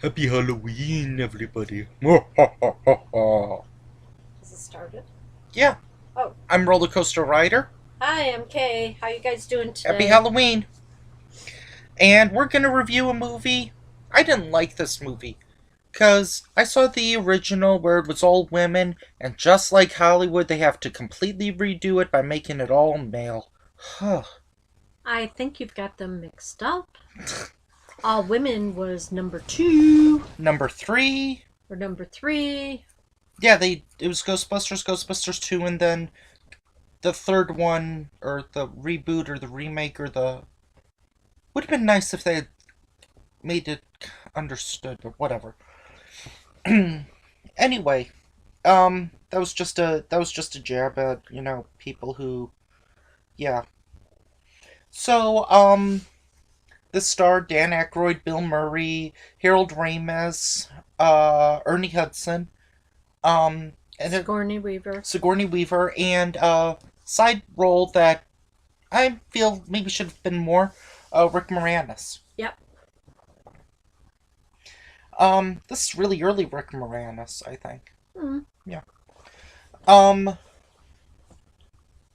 Happy Halloween, everybody. Has Has it started? Yeah, Oh, I'm Roller Coaster Rider. hi, I'm Kay. How you guys doing Happy today? Halloween. And we're gonna review a movie. I didn't like this movie. Because I saw the original where it was all women, and just like Hollywood, they have to completely redo it by making it all male. I think you've got them mixed up. All Women was number two Number 3. or number three. Yeah, it was Ghostbusters, Ghostbusters 2, and then the third one, or the reboot, or the remake, or the. Would have been nice if they had made it understood, but whatever. Anyway, that was just a jab at people who, yeah. So this starred Dan Aykroyd, Bill Murray, Harold Ramis, Ernie Hudson, and Sigourney Weaver. Sigourney Weaver, and side role that I feel maybe should have been more, Rick Moranis. Yep. This is really early Rick Moranis, I think. Mm. Yeah. Um,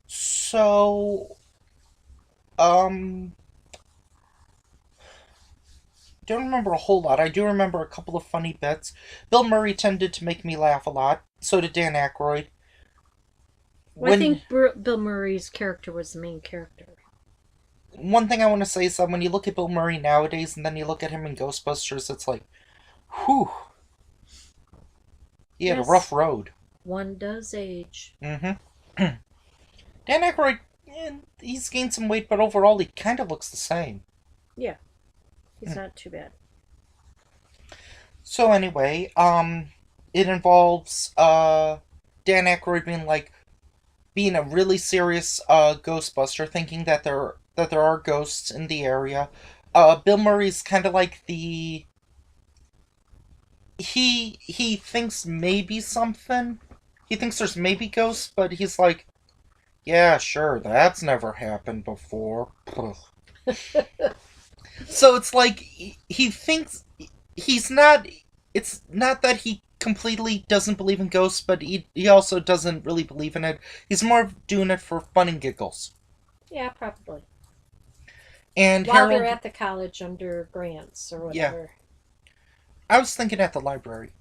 so, um, don't remember a whole lot. I do remember a couple of funny bits. Bill Murray tended to make me laugh a lot. So did Dan Aykroyd. Well, I When think Bill Murray's character was the main character. One thing I want to say is that when you look at Bill Murray nowadays and then you look at him in Ghostbusters, it's like, whew, he had a Yes, rough road. one does age. Mm-hmm. Dan Aykroyd, he's gained some weight, but overall he kind of looks the same. Yeah, he's not too bad. So anyway, it involves Dan Aykroyd being a really serious Ghostbuster, thinking that there are ghosts in the area. Bill Murray's kind of like he thinks maybe something. He thinks there's maybe ghosts, but he's like, yeah, sure, that's never happened before. So it's like he thinks he's not. It's not that he completely doesn't believe in ghosts, but he also doesn't really believe in it. He's more doing it for fun and giggles. Yeah, probably. And While they're Harold, at the college under grants or yeah, whatever. I was thinking at the library.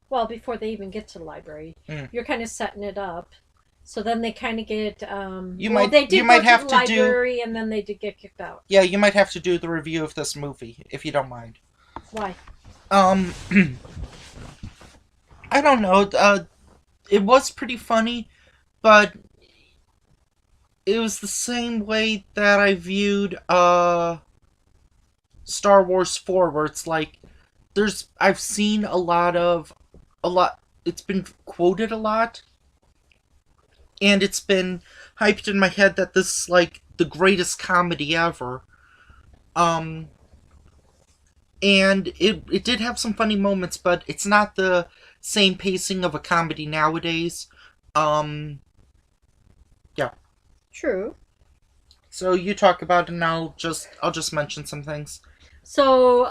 Well, before they even get to the library, Mm. you're kind of setting it up. So then they kind of get. You Well, might they you did go might to the have to do library and then they did get kicked out. yeah you might have to do the review of this movie if you don't mind. Why? Um, I don't know. It was pretty funny, but it was the same way that I viewed Star Wars 4, where it's like I've seen a lot it's been quoted a lot, and it's been hyped in my head that this is like the greatest comedy ever. Um and it did have some funny moments, but it's not the same pacing of a comedy nowadays. Um yeah. True. So you talk about it and I'll just mention some things. So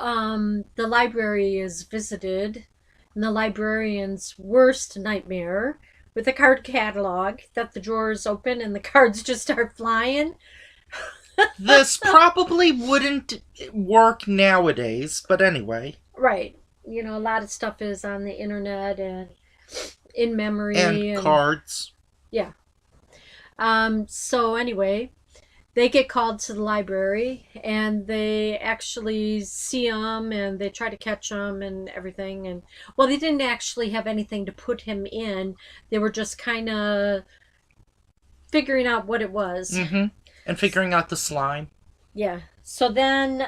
the library is visited, and the librarian's worst nightmare with a card catalog that the drawers open and the cards just start flying. This probably wouldn't work nowadays, but anyway. Right. A lot of stuff is on the internet and in And memory and cards. yeah. So anyway, they get called to the library and they actually see him and they try to catch him and everything. And well, they didn't actually have anything to put him in. They were just kind of figuring out what it was. Mm-hmm. And figuring out the slime. Yeah. So then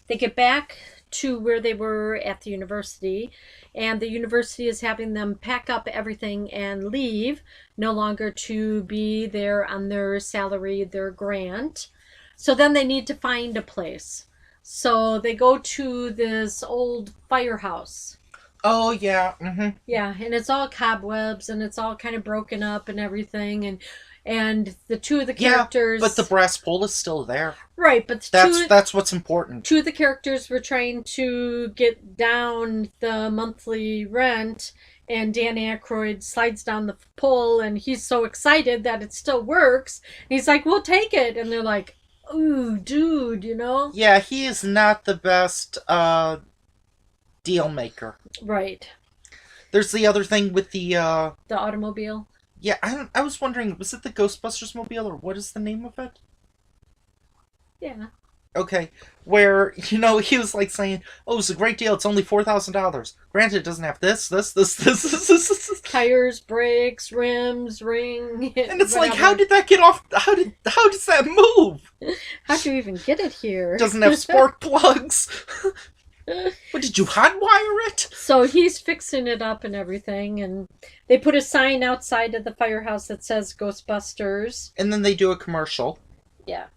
they get back to where they were at the university, and the university is having them pack up everything and leave, no longer to be there on their salary, their grant. So then they need to find a place. So they go to this old firehouse. Oh yeah. Mm-hmm. Yeah, and it's all cobwebs and it's all kind of broken up and everything. And And the two of the Yeah, characters, but the brass pole is still there. right? But That's what's important. two of the characters were trying to get down the monthly rent, and Dan Aykroyd slides down the pole, and he's so excited that it still works. And he's like, "We'll take it," and they're like, "Ooh, dude, you know?" Yeah, he is not the best deal maker. Right. There's the other thing with the The automobile. yeah, I was wondering, was it the Ghostbusters mobile or what is the name of it? Yeah. Okay, where he was like saying, "Oh, it's a great deal. It's only $4,000. Granted, it doesn't have this." Tires, brakes, rims, ring. And it's like, whatever. how did that get off? How does that move? How do you even get it here? Doesn't have spark plugs. What, did you hotwire it? So he's fixing it up and everything, and they put a sign outside of the firehouse that says Ghostbusters. And then they do a commercial. Yeah.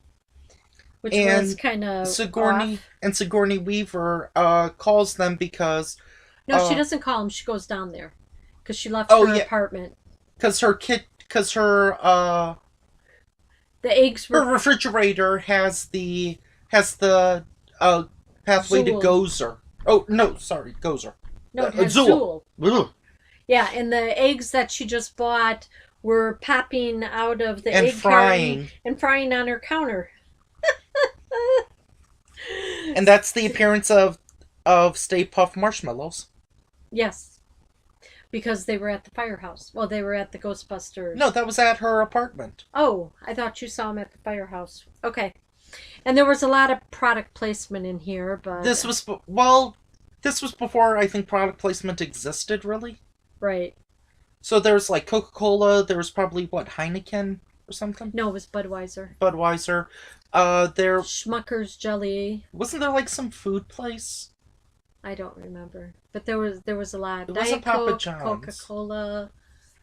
Which And was kind of Sigourney Weaver calls them because No, she doesn't call him. She goes down there because she left Oh, her yeah. apartment. because her The eggs her were refrigerator has the pathway to Zool. Gozer. Oh no, sorry, Gozer. no, it had Zool. Zool. Ugh. Yeah, and the eggs that she just bought were popping out of the And egg frying. carton and frying on her counter. And that's the appearance of Stay Puft Marshmallows. Yes, because they were at the firehouse. Well, they were at the Ghostbusters. No, that was at her apartment. Oh, I thought you saw them at the firehouse. Okay. And there was a lot of product placement in here, but This was before I think product placement existed really. right. So there's like Coca-Cola. There was probably what, Heineken or something. No, it was Budweiser. Budweiser. There Schmucker's jelly. wasn't there like some food place. I don't remember, but there was a lot. It Diet wasn't Papa Coke, John's. Coca-Cola.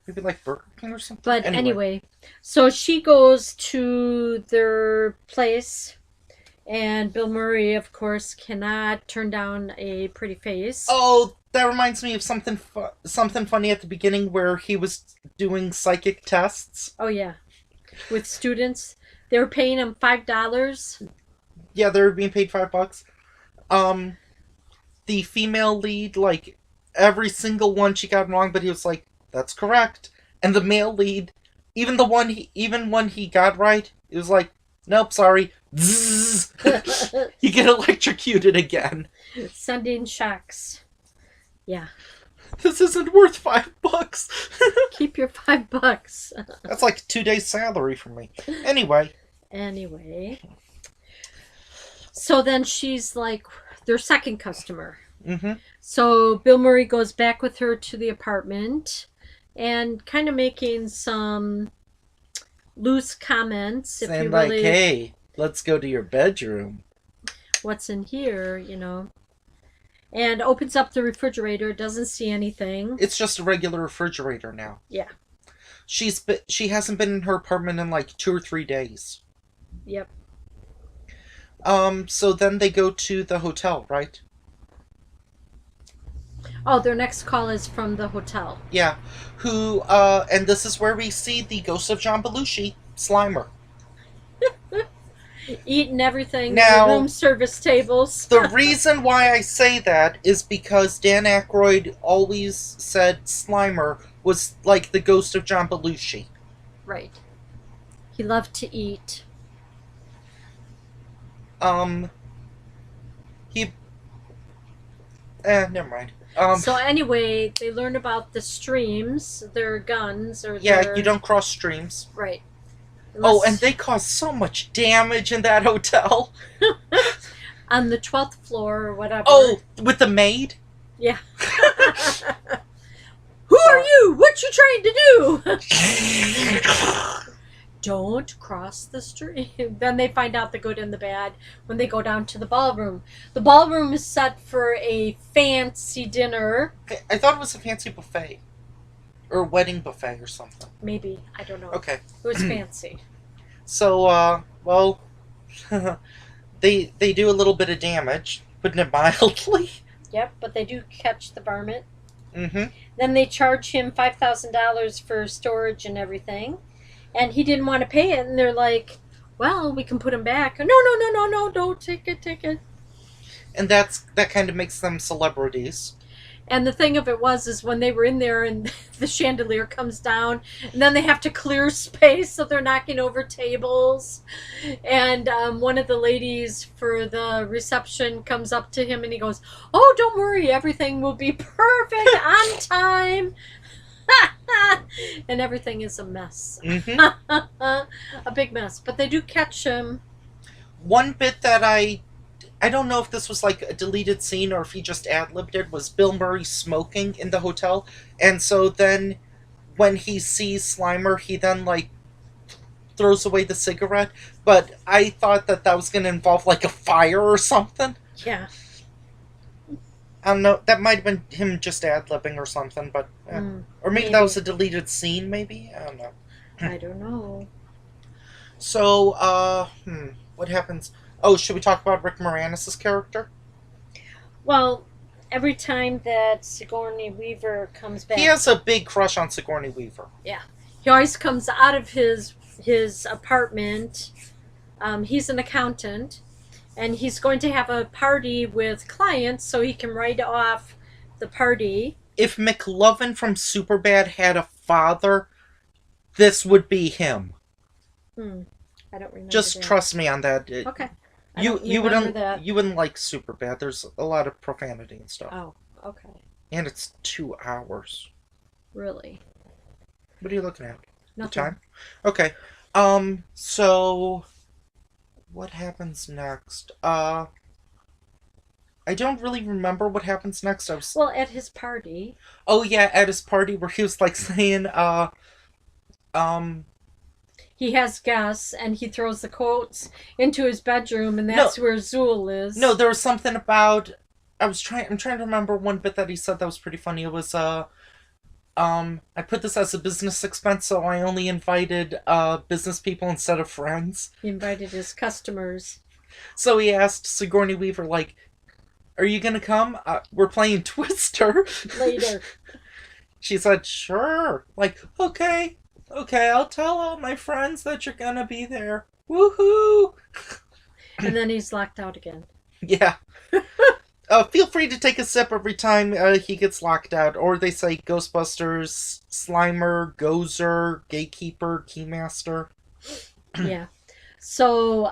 Maybe like Burger King or something. But anyway, so she goes to their place, and Bill Murray, of course, cannot turn down a pretty face. Oh, that reminds me of something funny at the beginning where he was doing psychic tests. Oh yeah, with students, they were paying him $5. Yeah, they were being paid $5. The female lead, like every single one she got wrong, but he was like, "That's correct." And the male lead, even when he got right, it was like, "Nope, sorry." Zzz. You get electrocuted again. Sending shocks. Yeah, This isn't worth $5. keep your $5. That's like 2 days' salary for me. Anyway. So then she's like their second customer. Mm-hmm. So Bill Murray goes back with her to the apartment and kind of making some loose comments. If Saying you like, really, "Hey, let's go to your bedroom." what's in here, and opens up the refrigerator, doesn't see anything. It's just a regular refrigerator now. Yeah. She hasn't been in her apartment in like 2 or 3 days. Yep. So then they go to the hotel, right? Oh, their next call is from the hotel. Yeah. And this is where we see the ghost of John Belushi, Slimer. Eating everything. Now- The room service tables. The reason why I say that is because Dan Aykroyd always said Slimer was like the ghost of John Belushi. Right. He loved to eat. Never mind. So anyway, they learn about the streams, their guns, or Yeah, their... you don't cross streams. Right. Oh, Unless- and they caused so much damage in that hotel. on the 12th floor or whatever. Oh, with the maid? Yeah. Who are you? What you trying to do? Don't cross the street. Then they find out the good and the bad when they go down to the ballroom. The ballroom is set for a fancy dinner. I thought it was a fancy buffet. Or a wedding buffet or something. Maybe. I don't know. Okay. It was fancy. So, well, they do a little bit of damage, putting it mildly. Yep, but they do catch the varmint. Mm-hmm. Then they charge him $5,000 for storage and everything. and he didn't want to pay it, and they're like, well, we can put him back. No, no, no, no, no, don't take it, take it. And that kind of makes them celebrities. And the thing of it is when they were in there and the chandelier comes down, and then they have to clear space, so they're knocking over tables. And one of the ladies for the reception comes up to him and he goes, "Oh, don't worry, everything will be perfect on time." And everything is a mess. A big mess. But they do catch him. One bit that I don't know if this was like a deleted scene or if he just ad-libbed it, was Bill Murray smoking in the hotel. And so then when he sees Slimer, he then like throws away the cigarette. But I thought that was going to involve like a fire or something. Yeah. I don't know. That might have been him just ad-libbing or something, but or maybe that was a deleted scene. Maybe I don't know. I don't know. So, what happens? Oh, should we talk about Rick Moranis' character? Well, every time that Sigourney Weaver comes back, He has a big crush on Sigourney Weaver. yeah, he always comes out of his apartment. He's an accountant, and he's going to have a party with clients so he can write off the party. If McLovin from Superbad had a father, this would be him. I don't remember. Just that. trust me on that. Okay. You wouldn't like Superbad. There's a lot of profanity and stuff. Oh, okay. And it's 2 hours. Really? What are you looking at? Nothing. The time? Okay. So what happens next? I don't really remember what happens next. Well, at his party. Oh yeah, at his party where he was like saying he has guests and he throws the coats into his bedroom, and that's where Zool is. No, there was something about I'm trying to remember one bit that he said that was pretty funny. It was I put this as a business expense, so I only invited business people instead of friends. He invited his customers. So he asked Sigourney Weaver, like, "Are you gonna come? We're playing Twister." Later. She said, "Sure." Like, okay, I'll tell all my friends that you're gonna be there. Woohoo! And then he's locked out again. Yeah. Feel free to take a sip every time he gets locked out. Or they say Ghostbusters, Slimer, Gozer, Gatekeeper, Keymaster. Yeah. So,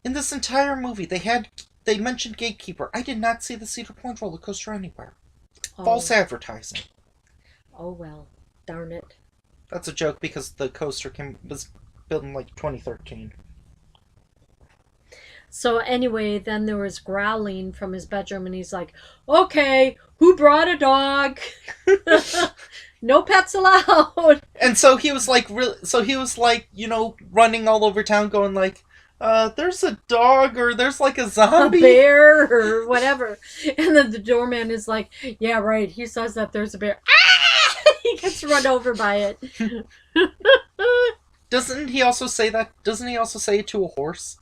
in this entire movie, they mentioned Gatekeeper. I did not see the Cedar Point roller coaster anywhere. False advertising. Oh well, darn it. That's a joke because the coaster was built in like 2013. So anyway, then there was growling from his bedroom, and he's like, "Okay, who brought a dog? No pets allowed." And so he was like, running all over town, going like, "There's a dog, or there's like a zombie, a bear, or whatever." And then the doorman is like, "Yeah, right. He says that there's a bear." He gets run over by it. Doesn't he also say that? Doesn't he also say it to a horse?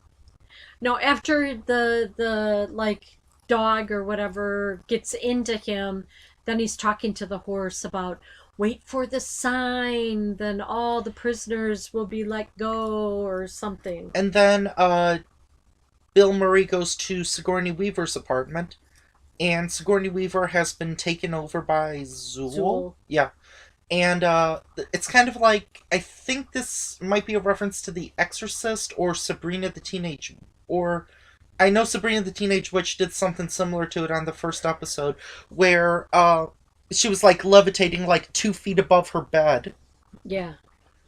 No, after the like dog or whatever gets into him, then he's talking to the horse about wait for the sign, then all the prisoners will be let go or something. And then Bill Murray goes to Sigourney Weaver's apartment, and Sigourney Weaver has been taken over by Zool. Yeah. And it's kind of like, I think this might be a reference to The Exorcist or Sabrina the Teenage, or I know Sabrina the Teenage Witch did something similar to it on the first episode, where she was like levitating like 2 feet above her bed. Yeah.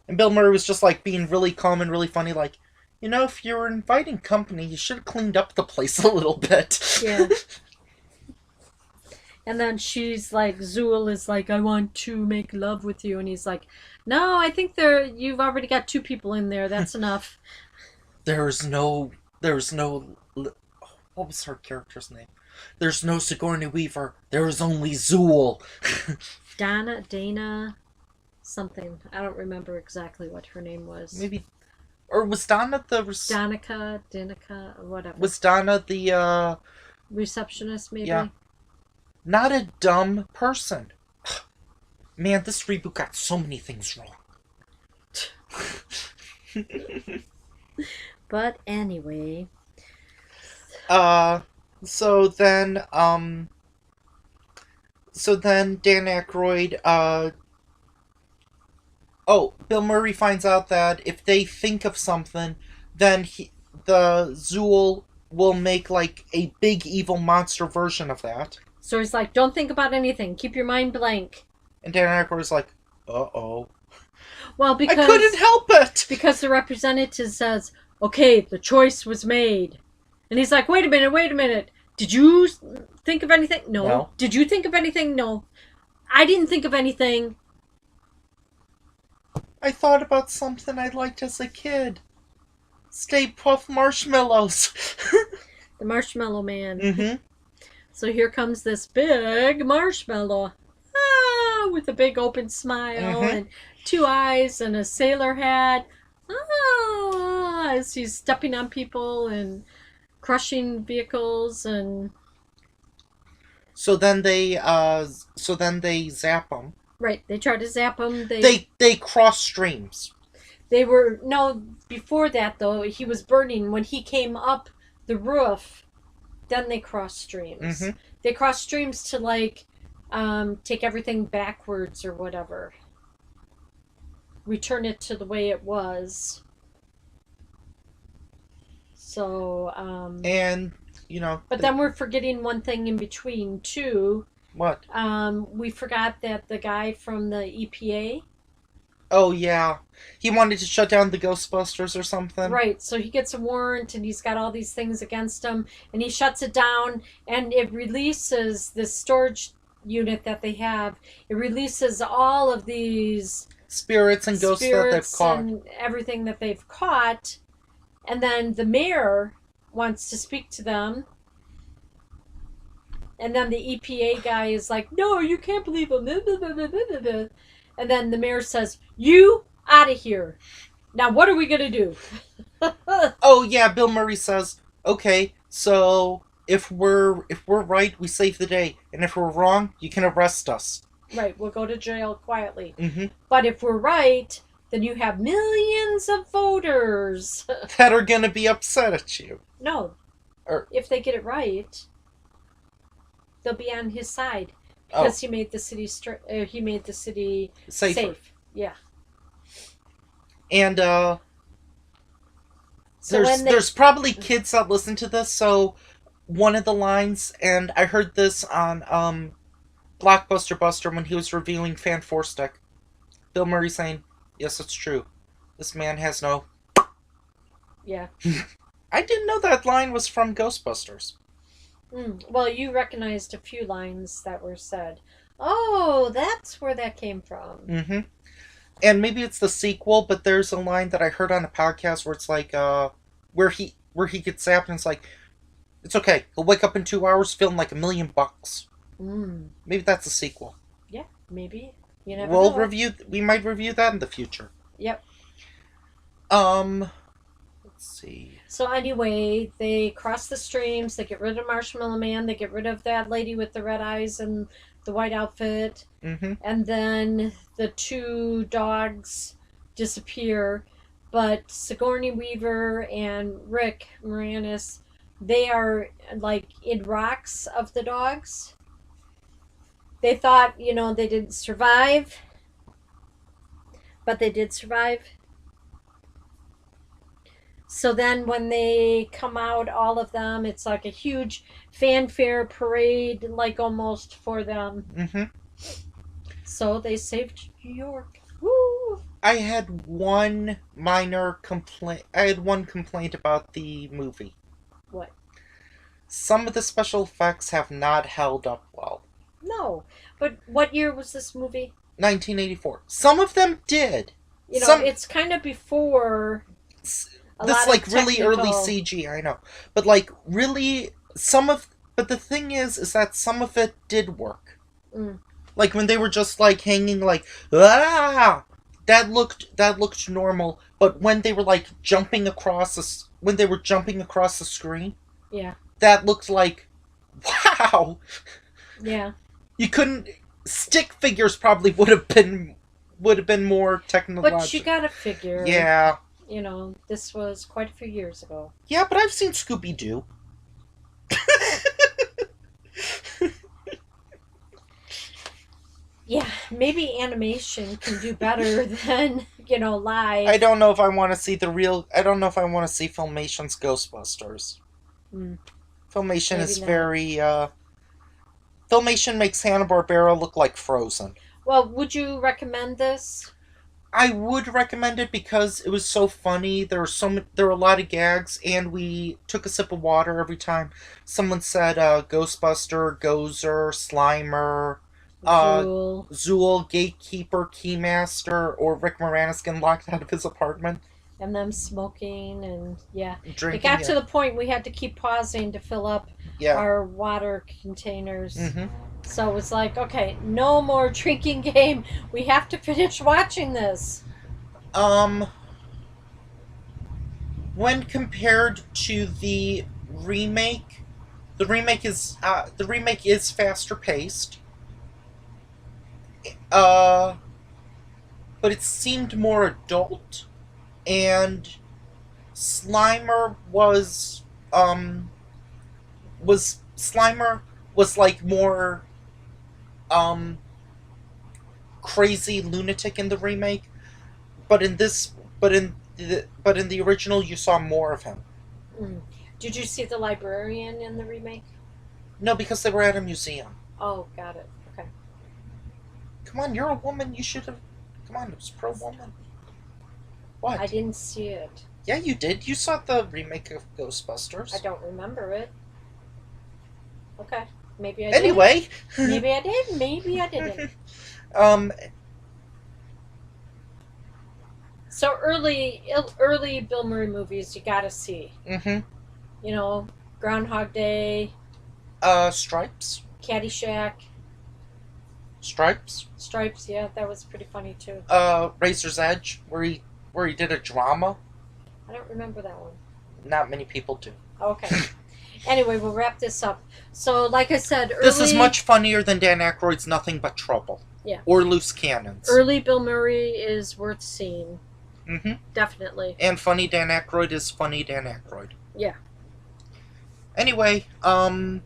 And Bill Murray was just like being really calm and really funny, like, if you're inviting company, you should have cleaned up the place a little bit. Yeah. And then she's like, Zool is like, "I want to make love with you," and he's like, "No, I think you've already got 2 people in there. That's enough." There's no. What was her character's name? There's no Sigourney Weaver. There is only Zool. Dana, something. I don't remember exactly what her name was. Maybe, or was Donna the Danica, or whatever. Was Donna the receptionist? Maybe. Yeah. Not a dumb person. Man, this reboot got so many things wrong. But anyway, uh, so then, Dan Aykroyd, Bill Murray finds out that if they think of something, then the Zool will make like a big evil monster version of that. so he's like, don't think about anything. Keep your mind blank. And Dan Aykroyd's like, uh-oh. Well, I couldn't help it! because the representative says, okay, the choice was made. And he's like, wait a minute. Did you think of anything? No. Did you think of anything? No. I didn't think of anything. I thought about something I liked as a kid. Stay Puft Marshmallows. The Marshmallow Man. Mm-hmm. So here comes this big marshmallow. With a big open smile and two eyes and a sailor hat. As he's stepping on people and crushing vehicles and... So then they zap him. Right, they try to zap him. They cross streams. They were... No, before that, though, he was burning. When he came up the roof, then they crossed streams. Mm-hmm. They crossed streams to, like, take everything backwards or whatever. Return it to the way it was. So, and, you know... But then we're forgetting one thing in between, too. What? We forgot that the guy from the EPA... Oh, yeah. He wanted to shut down the Ghostbusters or something. Right, so he gets a warrant and he's got all these things against him and he shuts it down and it releases this storage unit that they have. It releases all of these spirits and ghosts that they've caught. And everything that they've caught. And then the mayor wants to speak to them. And then the EPA guy is like, no, you can't believe him. And then the mayor says, you out of here. Now what are we going to do? Oh yeah, Bill Murray says, okay, so if we're right, we save the day. And if we're wrong, you can arrest us. Right, we'll go to jail quietly. Mm-hmm. But if we're right, then you have millions of voters that are going to be upset at you. No. If they get it right, they'll be on his side because he made the city safe. Yeah. And there's probably kids that listen to this, so one of the lines, and I heard this on Blockbuster Buster when he was reviewing Fan Four Stick. Bill Murray saying, "Yes, it's true. This man has no." Yeah. I didn't know that line was from Ghostbusters. Well, you recognized a few lines that were said. Oh, that's where that came from. Mm-hmm. And maybe it's the sequel, but there's a line that I heard on a podcast where it's like, where he gets zapped and it's like, it's okay. He'll wake up in 2 hours feeling like $1 million. Maybe that's a sequel. Yeah, maybe. You never know. We might review that in the future. Yep. Let's see. So anyway, they cross the streams, they get rid of Marshmallow Man, they get rid of that lady with the red eyes and the white outfit, and then the two dogs disappear, but Sigourney Weaver and Rick Moranis, they are like in rocks of the dogs. They thought, they didn't survive, but they did survive. So then when they come out, all of them, it's like a huge fanfare parade, like almost for them. So they saved New York. Woo! I had one minor complaint. I had one complaint about the movie. What? Some of the special effects have not held up well. No. But what year was this movie? 1984. Some of them did. It's kind of before... This like really early CG, I know. But like really but the thing is that some of it did work. Like when they were just like hanging like that looked normal, but when they were like jumping across the screen, yeah. That looked like wow. Yeah. You couldn't stick figures probably would have been more technological. But you got to figure. Yeah. this was quite a few years ago. Yeah, but I've seen Scooby Doo. Yeah, maybe animation can do better than, I live. don't know if I want to see the real. I don't know if I want to see Filmation's Ghostbusters. Mm, Filmation maybe is not. very. Filmation makes Hanna-Barbera look like Frozen. Well, would you recommend this? I would recommend it because it was so funny. There were a lot of gags, and we took a sip of water every time someone said Ghostbuster, Gozer, Slimer, uh, Zool. Zool, Gatekeeper, Keymaster, or Rick Moranis getting locked out of his apartment, And them smoking, and yeah. It drinking got to it. the point we had to keep pausing to fill up Yeah. our water containers. Mm-hmm. So it's like, okay, no more drinking game. We have to finish watching this. Um, when compared to remake, the remake is faster paced. Uh, but it seemed more adult, and Slimer Slimer was like more um crazy lunatic in the remake, but in this but in the original you saw more of him. Mm. Did you see the librarian in the remake? No, because they were at a museum. Oh, got it. Okay. Come on, you're a woman. You should have. Come on, it was pro woman. What? I didn't see it. Yeah, you did. You saw the remake of I Ghostbusters. don't remember it. Okay. Maybe I did. Anyway, Maybe I did. Maybe I didn't. um, So early Bill Murray movies you gotta see. mm-hmm. You know, Groundhog Day, Stripes, Caddyshack, Stripes, Stripes. Yeah, that was pretty funny too. Razor's Edge, where he did a drama. I don't remember that one. Not many people do. Okay. Anyway, we'll wrap this up. So, like I said, This is much funnier than Dan Aykroyd's Nothing But Trouble. Yeah. Or Loose Cannons. Early Bill Murray is worth seeing. Mm-hmm. Definitely. And funny Dan Aykroyd is funny Dan Aykroyd. Yeah. Anyway, I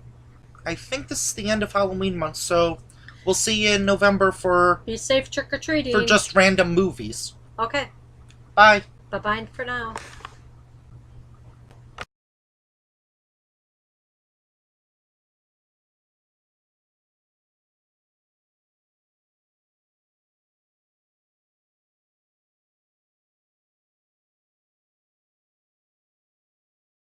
think this is the end of Halloween month, so we'll see you in November Be safe trick or treating. for just random movies. Okay. Bye. Bye bye for now.